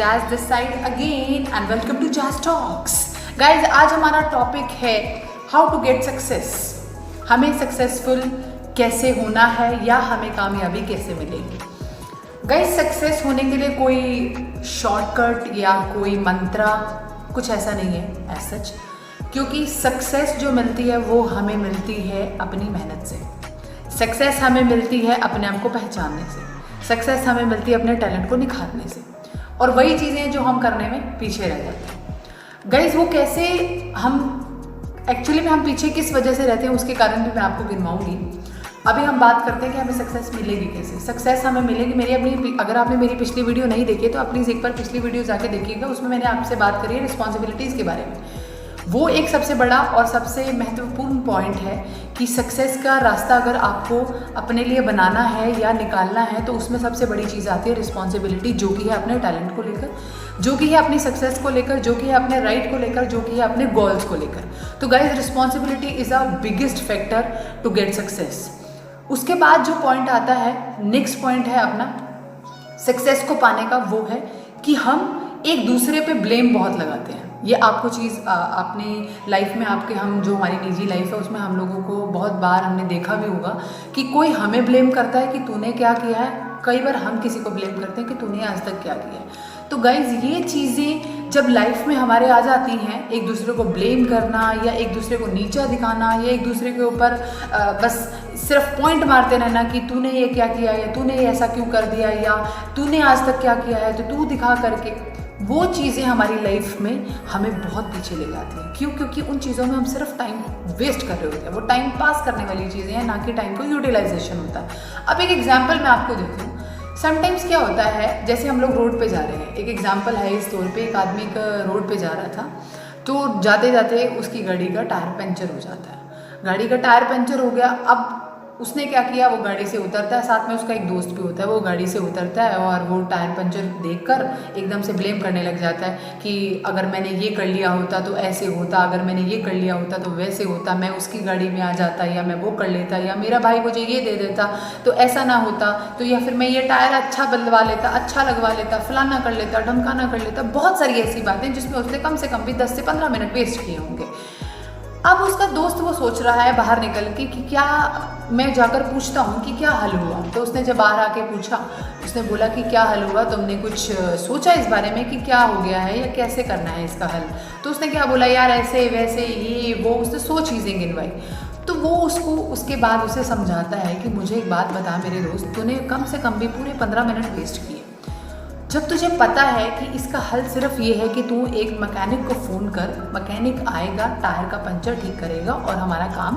Jazz this side again and welcome to Jazz talks. Guys, आज हमारा topic है how to get success. हमें successful कैसे होना है या हमें कामयाबी कैसे मिलेगी। गाइज, सक्सेस होने के लिए कोई शॉर्टकट या कोई मंत्रा कुछ ऐसा नहीं है एज सच, क्योंकि सक्सेस जो मिलती है वो हमें मिलती है अपनी मेहनत से। सक्सेस हमें मिलती है अपने आप को पहचानने से। सक्सेस हमें मिलती है अपने टैलेंट को निखारने से। और वही चीज़ें जो हम करने में पीछे रह जाते हैं। गाइज, वो कैसे हम एक्चुअली में हम पीछे किस वजह से रहते हैं उसके कारण भी मैं आपको गिनवाऊंगी। अभी हम बात करते हैं कि हमें सक्सेस मिलेगी कैसे। सक्सेस हमें मिलेगी अगर आपने मेरी पिछली वीडियो नहीं देखी तो आप प्लीज़ एक बार पिछली वीडियो जाके देखिएगा। उसमें मैंने आपसे बात करी है रिस्पॉन्सिबिलिटीज़ के बारे में। वो एक सबसे बड़ा और सबसे महत्वपूर्ण पॉइंट है कि सक्सेस का रास्ता अगर आपको अपने लिए बनाना है या निकालना है तो उसमें सबसे बड़ी चीज़ आती है रिस्पॉन्सिबिलिटी, जो कि है अपने टैलेंट को लेकर, जो कि है अपनी सक्सेस को लेकर, जो कि है अपने राइट को लेकर, जो कि है अपने गोल्स को लेकर। तो guys, responsibility is a biggest factor to get success. उसके बाद जो पॉइंट आता है, नेक्स्ट पॉइंट है अपना सक्सेस को पाने का, वो है कि हम एक दूसरे पे ब्लेम बहुत लगाते हैं। ये आपको चीज़ अपनी लाइफ में हम जो हमारी निजी लाइफ है उसमें हम लोगों को बहुत बार हमने देखा भी होगा कि कोई हमें ब्लेम करता है कि तूने क्या किया है। कई बार हम किसी को ब्लेम करते हैं कि तूने आज तक क्या किया है। तो गाइज, ये चीज़ें जब लाइफ में हमारे आ जाती हैं, एक दूसरे को ब्लेम करना या एक दूसरे को नीचा दिखाना या एक दूसरे के ऊपर बस सिर्फ पॉइंट मारते रहना कि तूने ये क्या किया या तूने ऐसा क्यों कर दिया या तूने आज तक क्या किया है तो तू दिखा करके, वो चीज़ें हमारी लाइफ में हमें बहुत पीछे ले जाती हैं। क्यों? क्योंकि उन चीज़ों में हम सिर्फ टाइम वेस्ट कर रहे होते हैं। वो टाइम पास करने वाली चीज़ें हैं, ना कि टाइम को यूटिलाइजेशन होता है। अब एक एग्जांपल मैं आपको देती हूँ। समटाइम्स क्या होता है, जैसे हम लोग रोड पे जा रहे हैं, एक एग्जांपल है इस तौर पे, एक आदमी का रोड पे जा रहा था तो जाते जाते उसकी गाड़ी का टायर पंचर हो जाता है। गाड़ी का टायर पंचर हो गया। अब उसने क्या किया, वो गाड़ी से उतरता है, साथ में उसका एक दोस्त भी होता है, वो गाड़ी से उतरता है और वो टायर पंचर देखकर एकदम से ब्लेम करने लग जाता है कि अगर मैंने ये कर लिया होता तो ऐसे होता, अगर मैंने ये कर लिया होता तो वैसे होता, मैं उसकी गाड़ी में आ जाता या मैं वो कर लेता या मेरा भाई मुझे ये दे देता तो ऐसा ना होता, तो या फिर मैं ये टायर अच्छा बदलवा लेता, अच्छा लगवा लेता, फलाना कर लेता, ढमकाना कर लेता। बहुत सारी ऐसी बातें जिसमें उसने कम से कम भी 10 से 15 मिनट वेस्ट किए होंगे। अब उसका दोस्त वो सोच रहा है बाहर निकल के कि क्या मैं जाकर पूछता हूँ कि क्या हल हुआ। तो उसने जब बाहर आके पूछा, उसने बोला कि क्या हल हुआ, तुमने कुछ सोचा इस बारे में कि क्या हो गया है या कैसे करना है इसका हल। तो उसने क्या बोला, यार ऐसे वैसे ये वो, उसने 100 चीज़ें गिनवाई। तो वो उसको उसके बाद उसे समझाता है कि मुझे एक बात बता मेरे दोस्त, तूने कम से कम भी पूरे 15 मिनट वेस्ट किए। जब तुझे पता है कि इसका हल सिर्फ ये है कि तू एक मैकेनिक को फ़ोन कर, मैकेनिक आएगा, टायर का पंचर ठीक करेगा और हमारा काम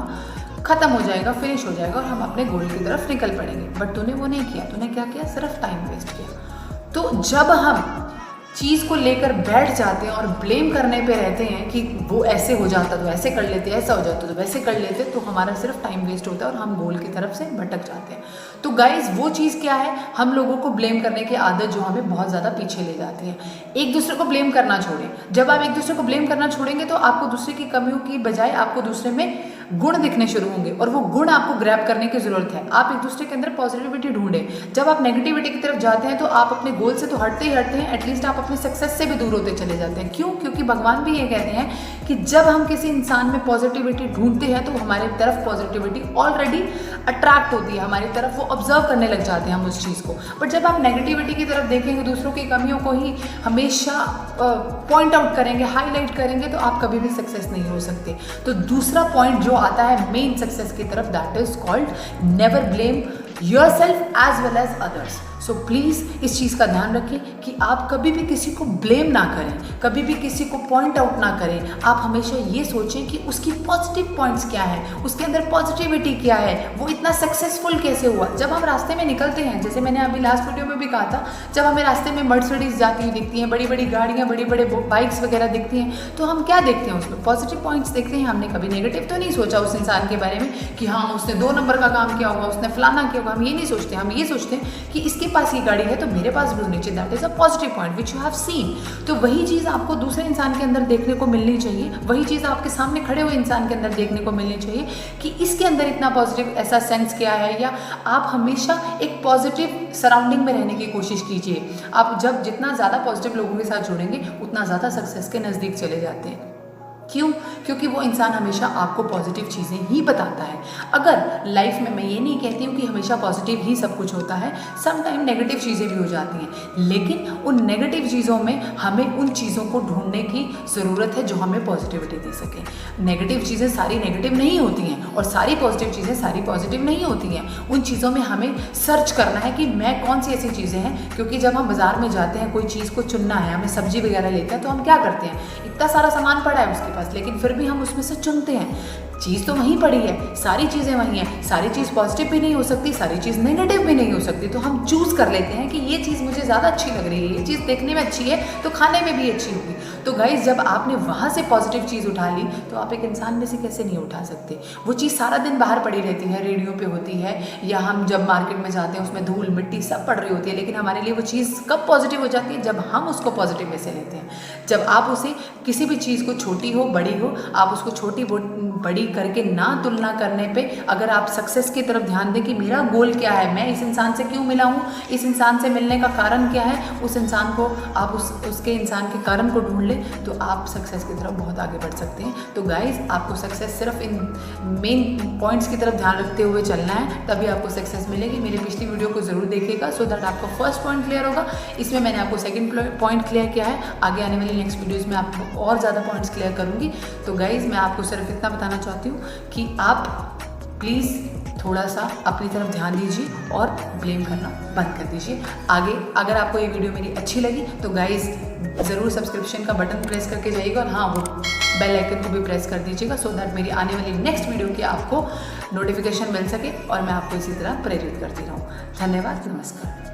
ख़त्म हो जाएगा, फिनिश हो जाएगा और हम अपने गोल की तरफ निकल पड़ेंगे। बट तूने वो नहीं किया। तूने क्या किया? सिर्फ टाइम वेस्ट किया। तो जब हम चीज़ को लेकर बैठ जाते हैं और ब्लेम करने पे रहते हैं कि वो ऐसे हो जाता तो ऐसे कर लेते, ऐसा हो जाता तो वैसे कर लेते, तो हमारा सिर्फ टाइम वेस्ट होता है और हम गोल की तरफ से भटक जाते हैं। तो गाइज, वो चीज़ क्या है, हम लोगों को ब्लेम करने की आदत जो हमें बहुत ज़्यादा पीछे ले जाती है। एक दूसरे को ब्लेम करना छोड़ें। जब आप एक दूसरे को ब्लेम करना छोड़ेंगे तो आपको दूसरे की कमियों की बजाय आपको दूसरे में गुण दिखने शुरू होंगे और वो गुण आपको ग्रैब करने की ज़रूरत है। आप एक दूसरे के अंदर पॉजिटिविटी ढूंढें। जब आप नेगेटिविटी की तरफ जाते हैं तो आप अपने गोल से तो हटते ही हटते हैं, एटलीस्ट आप अपने सक्सेस से भी दूर होते चले जाते हैं। क्यों? क्योंकि भगवान भी ये कहते हैं कि जब हम किसी इंसान में पॉजिटिविटी ढूंढते हैं तो हमारी तरफ पॉजिटिविटी ऑलरेडी अट्रैक्ट होती है, हमारी तरफ वो ऑब्जर्व करने लग जाते हैं हम उस चीज़ को। बट जब आप नेगेटिविटी की तरफ देखेंगे, दूसरों की कमियों को ही हमेशा पॉइंट आउट करेंगे, हाईलाइट करेंगे, तो आप कभी भी सक्सेस नहीं हो सकते। तो दूसरा पॉइंट जो आता है मेन सक्सेस की तरफ, that is called never blame yourself as well as others. So please इस चीज़ का ध्यान रखें कि आप कभी भी किसी को ब्लेम ना करें, कभी भी किसी को पॉइंट आउट ना करें। आप हमेशा ये सोचें कि उसकी पॉजिटिव पॉइंट्स क्या है, उसके अंदर पॉजिटिविटी क्या है, वो इतना सक्सेसफुल कैसे हुआ। जब हम रास्ते में निकलते हैं, जैसे मैंने अभी लास्ट वीडियो में भी कहा था, जब हमें रास्ते में मर्सिडीज जाती हुई दिखती हैं, बड़ी बड़ी गाड़ियाँ, बड़ी बड़े बाइक्स वगैरह दिखती हैं, तो हम क्या देखते हैं? उसमें पॉजिटिव पॉइंट्स देखते हैं। हमने कभी नेगेटिव तो नहीं सोचा उस इंसान के बारे में कि हाँ उसने 2 नंबर का काम किया होगा, उसने फलाना किया होगा। हम ये नहीं सोचते। हम ये सोचते हैं कि इसके पास ये गाड़ी है तो मेरे पास भी होनी चाहिए। That is a positive point which you have seen. तो वही चीज़ आपको दूसरे इंसान के अंदर देखने को मिलनी चाहिए, वही चीज़ आपके सामने खड़े हुए इंसान के अंदर देखने को मिलनी चाहिए कि इसके अंदर इतना पॉजिटिव ऐसा सेंस क्या है। या आप हमेशा एक पॉजिटिव सराउंडिंग में रहने की कोशिश कीजिए। आप जब जितना ज़्यादा पॉजिटिव लोगों के साथ जुड़ेंगे उतना ज़्यादा सक्सेस के नज़दीक चले जाते हैं। क्यों? क्योंकि वो इंसान हमेशा आपको पॉजिटिव चीज़ें ही बताता है। अगर लाइफ में, मैं ये नहीं कहती हूँ कि हमेशा पॉजिटिव ही सब कुछ होता है, सम टाइम नेगेटिव चीज़ें भी हो जाती हैं, लेकिन उन नेगेटिव चीज़ों में हमें उन चीज़ों को ढूंढने की ज़रूरत है जो हमें पॉजिटिविटी दे सके। नेगेटिव चीज़ें सारी नेगेटिव नहीं होती हैं और सारी पॉजिटिव चीज़ें सारी पॉजिटिव नहीं होती हैं। उन चीज़ों में हमें सर्च करना है कि मैं कौन सी ऐसी चीज़ें हैं, क्योंकि जब हम बाज़ार में जाते हैं कोई चीज़ को चुनना है, हमें सब्जी वगैरह लेते हैं तो हम क्या करते हैं, इतना सारा सामान पड़ा है उसके पास, लेकिन फिर भी हम उसमें से चुनते हैं। चीज़ तो वहीं पड़ी है, सारी चीज़ें वहीं हैं, सारी चीज़ पॉजिटिव भी नहीं हो सकती, सारी चीज़ नेगेटिव भी नहीं हो सकती। तो हम चूज़ कर लेते हैं कि ये चीज़ मुझे ज़्यादा अच्छी लग रही है, ये चीज़ देखने में अच्छी है तो खाने में भी अच्छी होगी। तो गाइस, जब आपने वहाँ से पॉजिटिव चीज़ उठा ली तो आप एक इंसान में से कैसे नहीं उठा सकते। वो चीज़ सारा दिन बाहर पड़ी रहती है, रेडियो पे होती है, या हम जब मार्केट में जाते हैं उसमें धूल मिट्टी सब पड़ रही होती है, लेकिन हमारे लिए वो चीज़ कब पॉजिटिव हो जाती है, जब हम उसको पॉजिटिव में से लेते हैं। जब आप उसे, किसी भी चीज़ को, छोटी हो बड़ी हो, आप उसको छोटी बड़ी करके ना तुलना करने पे अगर आप सक्सेस की तरफ ध्यान दें कि मेरा गोल क्या है, मैं इस इंसान से क्यों मिला हूँ, इस इंसान से मिलने का कारण क्या है, उस इंसान को आप उसके इंसान के कारण को ढूंढ लें तो आप सक्सेस की तरफ बहुत आगे बढ़ सकते हैं। तो गाइस, आपको सक्सेस सिर्फ इन मेन पॉइंट्स की तरफ ध्यान रखते हुए चलना है, तभी आपको सक्सेस मिलेगी। मेरी पिछली वीडियो को ज़रूर देखिएगा सो दैट आपको फर्स्ट पॉइंट क्लियर होगा। इसमें मैंने आपको सेकंड पॉइंट क्लियर किया है, आगे आने वाली नेक्स्ट वीडियोज़ में आपको और ज़्यादा पॉइंट्स क्लियर करूँगी। तो गाइस, मैं आपको सिर्फ इतना बताना चाहती हूँ कि आप प्लीज़ थोड़ा सा अपनी तरफ ध्यान दीजिए और ब्लेम करना बंद कर दीजिए। आगे अगर आपको ये वीडियो मेरी अच्छी लगी तो गाइस ज़रूर सब्सक्रिप्शन का बटन प्रेस करके जाइएगा और हाँ, वो बेल आइकन को भी प्रेस कर दीजिएगा सो दैट मेरी आने वाली नेक्स्ट वीडियो की आपको नोटिफिकेशन मिल सके और मैं आपको इसी तरह प्रेरित करती रहूँ। धन्यवाद, नमस्कार।